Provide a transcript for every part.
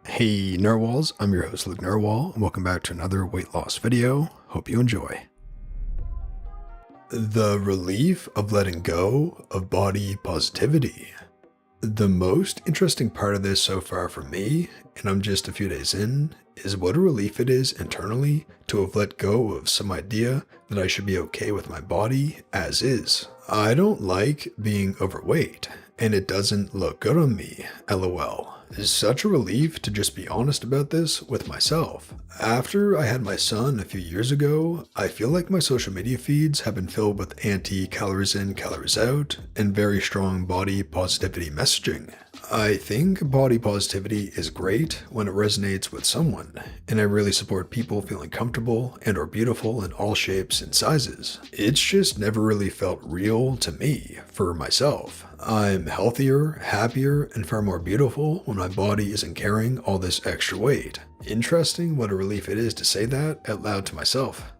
Hey Narwhals, I'm your host Luke Narwhal, and welcome back to another weight loss video. Hope you enjoy. The relief of letting go of body positivity. The most interesting part of this so far for me, and I'm just a few days in, is what a relief it is internally to have let go of some idea that I should be okay with my body as is. I don't like being overweight, and it doesn't look good on me, lol. It's such a relief to just be honest about this with myself. After I had my son a few years ago, I feel like my social media feeds have been filled with anti-calories in, calories out, and very strong body positivity messaging. I think body positivity is great when it resonates with someone, and I really support people feeling comfortable and or beautiful in all shapes and sizes. It's just never really felt real to me, for myself. I'm healthier, happier, and far more beautiful when my body isn't carrying all this extra weight. Interesting what a relief it is to say that out loud to myself.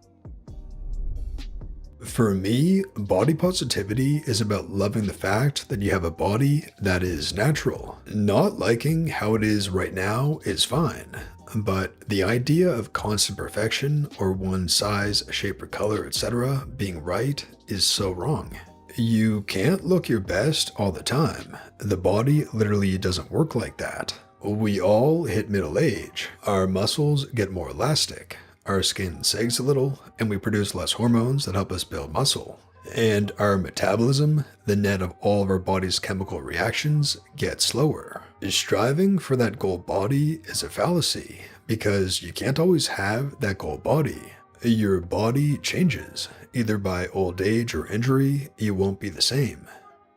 For me, body positivity is about loving the fact that you have a body that is natural. Not liking how it is right now is fine, but the idea of constant perfection or one size, shape, or color, etc. being right is so wrong. You can't look your best all the time. The body literally doesn't work like that. We all hit middle age. Our muscles get more elastic. Our skin sags a little, and we produce less hormones that help us build muscle. And our metabolism, the net of all of our body's chemical reactions, gets slower. Striving for that goal body is a fallacy, because you can't always have that goal body. Your body changes. Either by old age or injury, you won't be the same.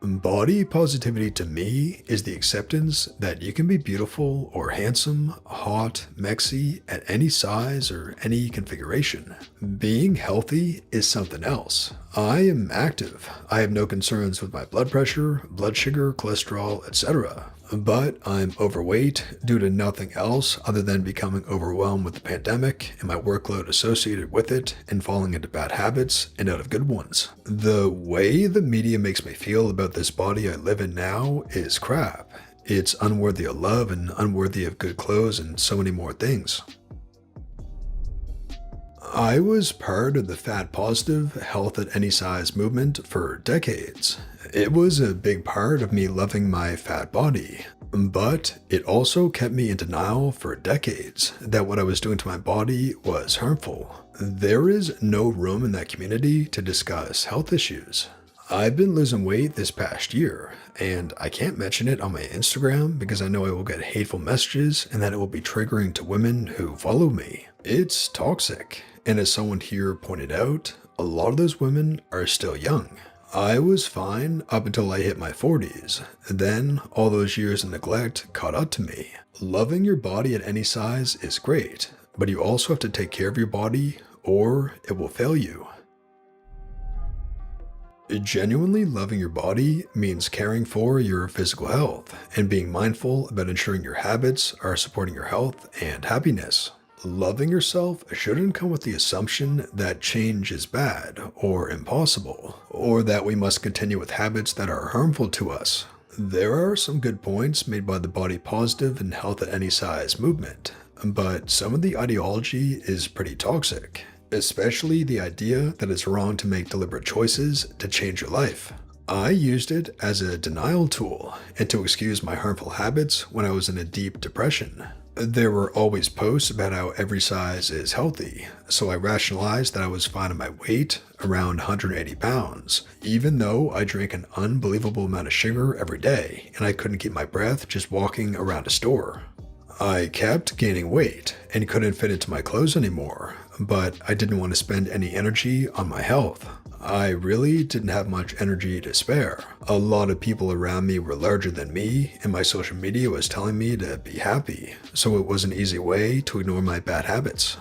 Body positivity to me is the acceptance that you can be beautiful or handsome, hot, mexy at any size or any configuration. Being healthy is something else. I am active. I have no concerns with my blood pressure, blood sugar, cholesterol, etc. But I'm overweight due to nothing else other than becoming overwhelmed with the pandemic and my workload associated with it and falling into bad habits and out of good ones. The way the media makes me feel about this body I live in now is crap. It's unworthy of love and unworthy of good clothes and so many more things. I was part of the fat positive, health at any size movement for decades. It was a big part of me loving my fat body, but it also kept me in denial for decades that what I was doing to my body was harmful. There is no room in that community to discuss health issues. I've been losing weight this past year, and I can't mention it on my Instagram because I know I will get hateful messages and that it will be triggering to women who follow me. It's toxic, and as someone here pointed out, a lot of those women are still young. I was fine up until I hit my 40s. Then, all those years of neglect caught up to me. Loving your body at any size is great, but you also have to take care of your body or it will fail you. Genuinely loving your body means caring for your physical health and being mindful about ensuring your habits are supporting your health and happiness. Loving yourself shouldn't come with the assumption that change is bad or impossible, or that we must continue with habits that are harmful to us. There are some good points made by the body positive and health at any size movement, but some of the ideology is pretty toxic, especially the idea that it's wrong to make deliberate choices to change your life. I used it as a denial tool and to excuse my harmful habits when I was in a deep depression. There were always posts about how every size is healthy, so I rationalized that I was fine at my weight, around 180 pounds, even though I drank an unbelievable amount of sugar every day and I couldn't keep my breath just walking around a store. I kept gaining weight and couldn't fit into my clothes anymore, but I didn't want to spend any energy on my health. I really didn't have much energy to spare. A lot of people around me were larger than me, and my social media was telling me to be happy, so it was an easy way to ignore my bad habits.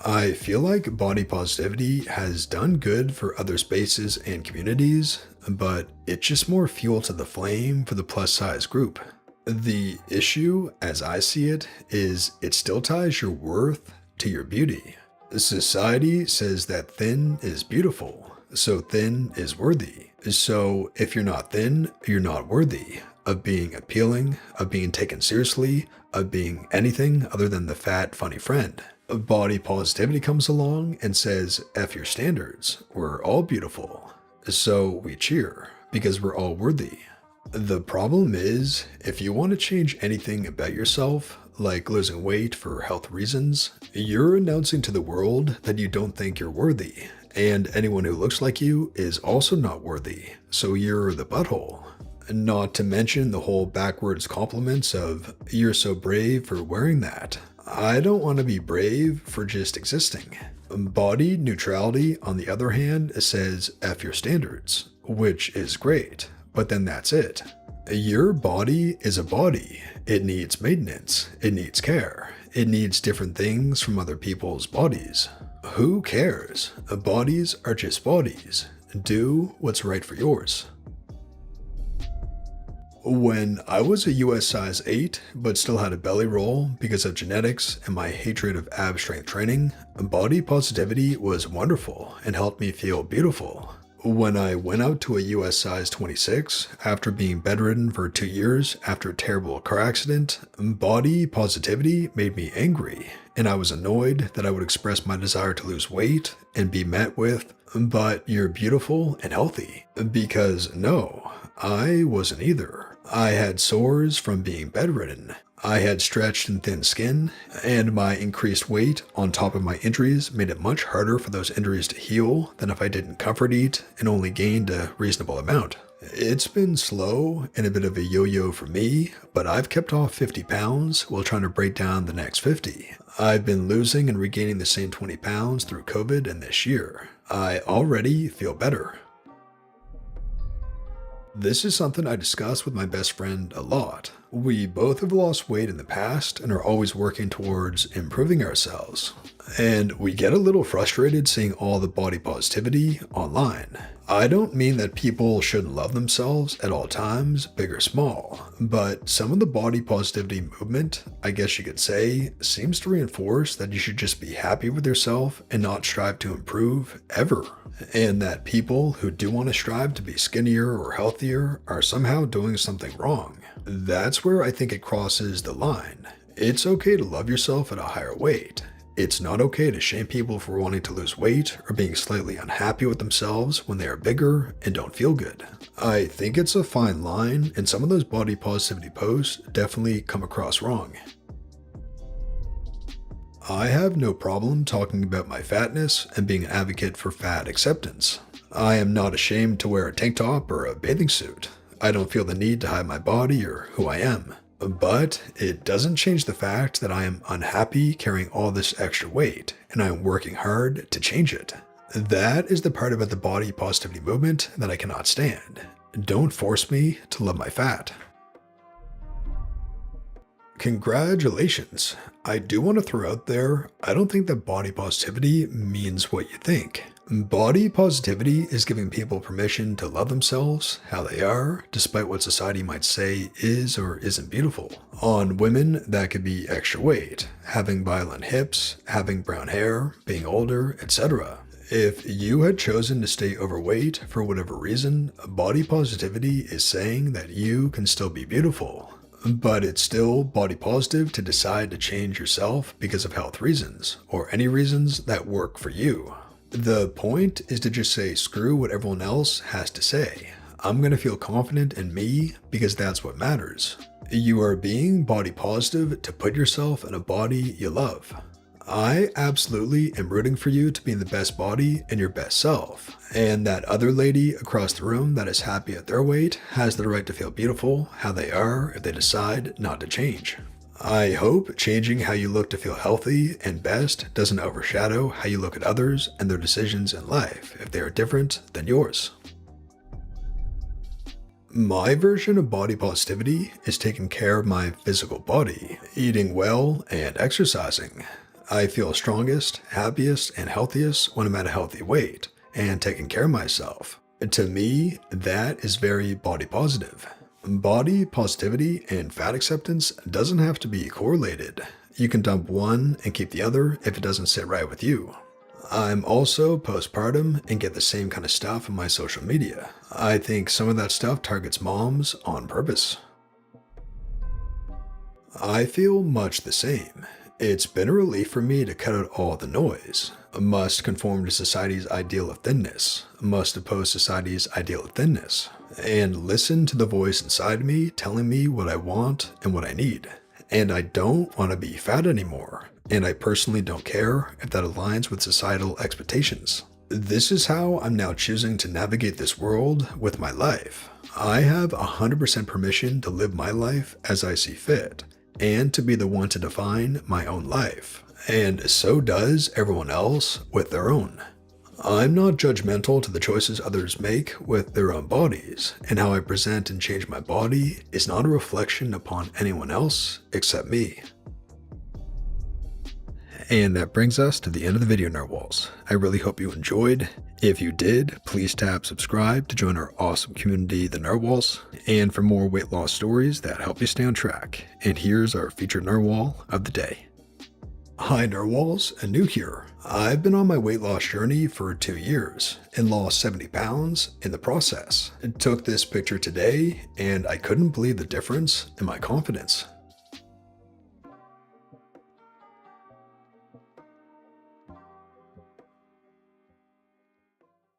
I feel like body positivity has done good for other spaces and communities, but it's just more fuel to the flame for the plus size group. The issue, as I see it, is it still ties your worth to your beauty. Society says that thin is beautiful, so thin is worthy. So if you're not thin, you're not worthy. of being appealing, of being taken seriously, of being anything other than the fat, funny friend. Body positivity comes along and says, F your standards, we're all beautiful. So we cheer, because we're all worthy. The problem is, if you want to change anything about yourself, like losing weight for health reasons, you're announcing to the world that you don't think you're worthy, and anyone who looks like you is also not worthy, so you're the butthole. Not to mention the whole backwards compliments of, you're so brave for wearing that. I don't want to be brave for just existing. Body neutrality, on the other hand, says F your standards, which is great, but then that's it. Your body is a body. It needs maintenance. It needs care. It needs different things from other people's bodies. Who cares? Bodies are just bodies. Do what's right for yours. When I was a US size 8, but still had a belly roll because of genetics and my hatred of ab strength training, body positivity was wonderful and helped me feel beautiful. When I went out to a US size 26 after being bedridden for 2 years after a terrible car accident, body positivity made me angry, and I was annoyed that I would express my desire to lose weight and be met with, but you're beautiful and healthy. Because no, I wasn't either. I had sores from being bedridden. I had stretched and thin skin, and my increased weight on top of my injuries made it much harder for those injuries to heal than if I didn't comfort eat and only gained a reasonable amount. It's been slow and a bit of a yo-yo for me, but I've kept off 50 pounds while trying to break down the next 50. I've been losing and regaining the same 20 pounds through COVID and this year. I already feel better. This is something I discuss with my best friend a lot. We both have lost weight in the past and are always working towards improving ourselves. And we get a little frustrated seeing all the body positivity online. I don't mean that people shouldn't love themselves at all times, big or small, but some of the body positivity movement, I guess you could say, seems to reinforce that you should just be happy with yourself and not strive to improve ever. And that people who do want to strive to be skinnier or healthier are somehow doing something wrong. That's where I think it crosses the line. It's okay to love yourself at a higher weight. It's not okay to shame people for wanting to lose weight or being slightly unhappy with themselves when they are bigger and don't feel good. I think it's a fine line, and some of those body positivity posts definitely come across wrong. I have no problem talking about my fatness and being an advocate for fat acceptance. I am not ashamed to wear a tank top or a bathing suit. I don't feel the need to hide my body or who I am. But it doesn't change the fact that I am unhappy carrying all this extra weight, and I am working hard to change it. That is the part about the body positivity movement that I cannot stand. Don't force me to love my fat. Congratulations. I do want to throw out there, I don't think that body positivity means what you think. Body positivity is giving people permission to love themselves how they are, despite what society might say is or isn't beautiful. On women, that could be extra weight, having violent hips, having brown hair, being older, etc. If you had chosen to stay overweight for whatever reason, body positivity is saying that you can still be beautiful. But it's still body positive to decide to change yourself because of health reasons, or any reasons that work for you. The point is to just say screw what everyone else has to say. I'm going to feel confident in me because that's what matters. You are being body positive to put yourself in a body you love. I absolutely am rooting for you to be in the best body and your best self. And that other lady across the room that is happy at their weight has the right to feel beautiful how they are if they decide not to change. I hope changing how you look to feel healthy and best doesn't overshadow how you look at others and their decisions in life if they are different than yours. My version of body positivity is taking care of my physical body, eating well, and exercising. I feel strongest, happiest, and healthiest when I'm at a healthy weight and taking care of myself. To me, that is very body positive. Body positivity and fat acceptance doesn't have to be correlated. You can dump one and keep the other if it doesn't sit right with you. I'm also postpartum and get the same kind of stuff on my social media. I think some of that stuff targets moms on purpose. I feel much the same. It's been a relief for me to cut out all the noise. Must conform to society's ideal of thinness, must oppose society's ideal of thinness, and listen to the voice inside me telling me what I want and what I need. And I don't want to be fat anymore, and I personally don't care if that aligns with societal expectations. This is how I'm now choosing to navigate this world with my life. I have 100% permission to live my life as I see fit, and to be the one to define my own life. And so does everyone else with their own. I'm not judgmental to the choices others make with their own bodies, and how I present and change my body is not a reflection upon anyone else except me. And that brings us to the end of the video, Narwhals. I really hope you enjoyed. If you did, please tap subscribe to join our awesome community, the Narwhals, and for more weight loss stories that help you stay on track. And here's our featured Narwhal of the day. Hi Narwhals, new here. I've been on my weight loss journey for 2 years and lost 70 pounds in the process. I took this picture today and I couldn't believe the difference in my confidence.